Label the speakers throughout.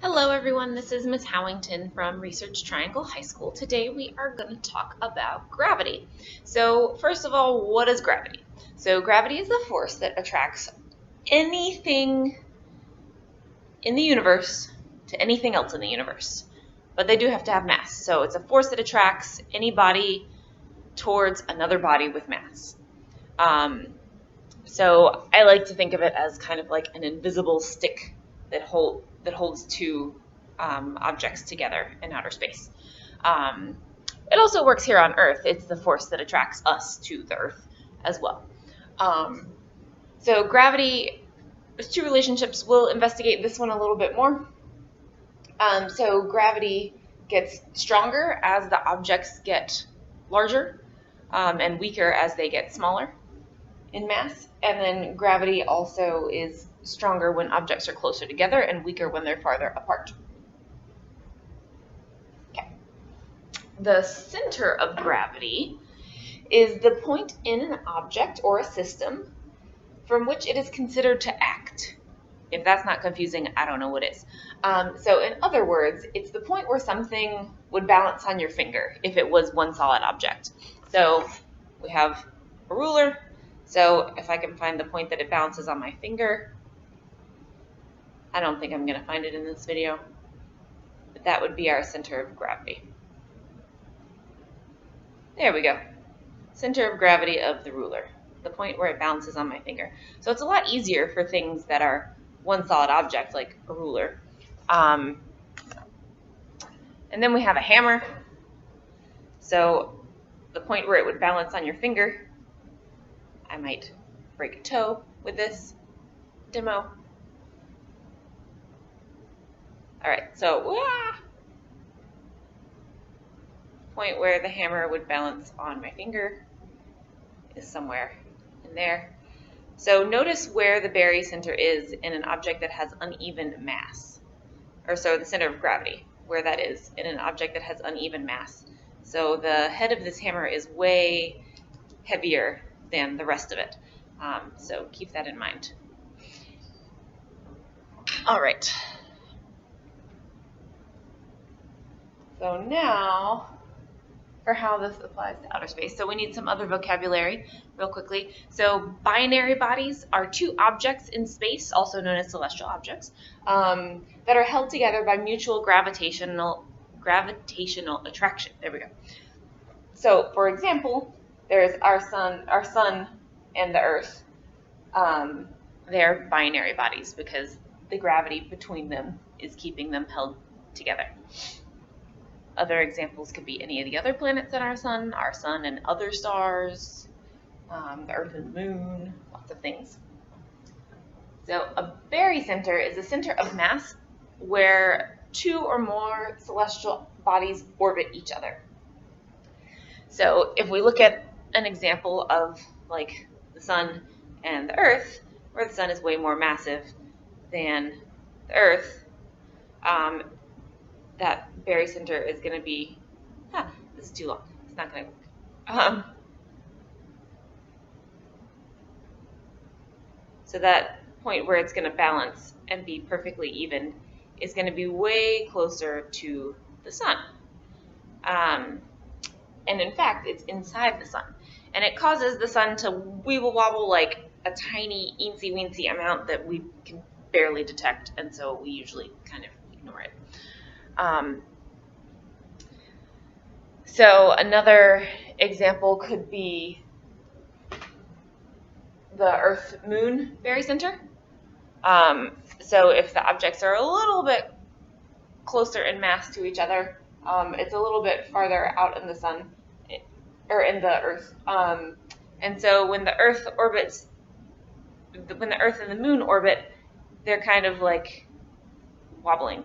Speaker 1: Hello everyone, this is Ms. Howington from Research Triangle High School. Today we are going to talk about gravity. So first of all, what is gravity? So gravity is the force that attracts anything in the universe to anything else in the universe. But they do have to have mass. So it's a force that attracts any body towards another body with mass. So I like to think of it as kind of like an invisible stick that holds two objects together in outer space. It also works here on Earth. It's the force that attracts us to the Earth as well. So gravity, there's two relationships. We'll investigate this one a little bit more. So gravity gets stronger as the objects get larger and weaker as they get smaller in mass. And then gravity also is stronger when objects are closer together and weaker when they're farther apart. Okay. The center of gravity is the point in an object or a system from which it is considered to act. If that's not confusing, I don't know what is. So in other words, it's the point where something would balance on your finger if it was one solid object. So we have a ruler. So if I can find the point that it balances on my finger, I don't think I'm going to find it in this video, but that would be our center of gravity. There we go. Center of gravity of the ruler, the point where it balances on my finger. So it's a lot easier for things that are one solid object like a ruler. And then we have a hammer. So the point where it would balance on your finger, I might break a toe with this demo. All right, so point where the hammer would balance on my finger is somewhere in there. So notice where the barycenter is in an object that has uneven mass, or so the center of gravity, where that is in an object that has uneven mass. So the head of this hammer is way heavier than the rest of it. So keep that in mind. All right. So now for how this applies to outer space. So we need some other vocabulary real quickly. So binary bodies are two objects in space, also known as celestial objects, that are held together by mutual gravitational attraction. There we go. So for example, there's our sun and the Earth. They're binary bodies because the gravity between them is keeping them held together. Other examples could be any of the other planets than our sun and other stars, the Earth and Moon, lots of things. So a barycenter is a center of mass where two or more celestial bodies orbit each other. So if we look at an example of like the sun and the Earth, where the sun is way more massive than the Earth, that barycenter is going to be, this is too long, it's not going to work. So that point where it's going to balance and be perfectly even is going to be way closer to the sun. And in fact, it's inside the sun. And it causes the sun to weeble wobble like a tiny eensy weensy amount that we can barely detect, and so we usually kind of ignore it. So another example could be the EarthMoon barycenter. So if the objects are a little bit closer in mass to each other, it's a little bit farther out in the sun, or in the Earth. And so when the Earth and the Moon orbit, they're kind of like wobbling.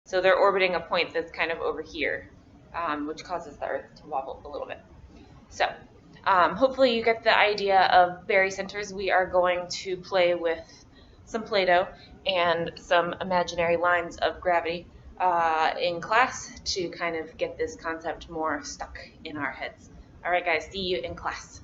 Speaker 1: So they're orbiting a point that's kind of over here, which causes the Earth to wobble a little bit. So hopefully you get the idea of barycenters. We are going to play with some Play-Doh and some imaginary lines of gravity in class to kind of get this concept more stuck in our heads. All right, guys, see you in class.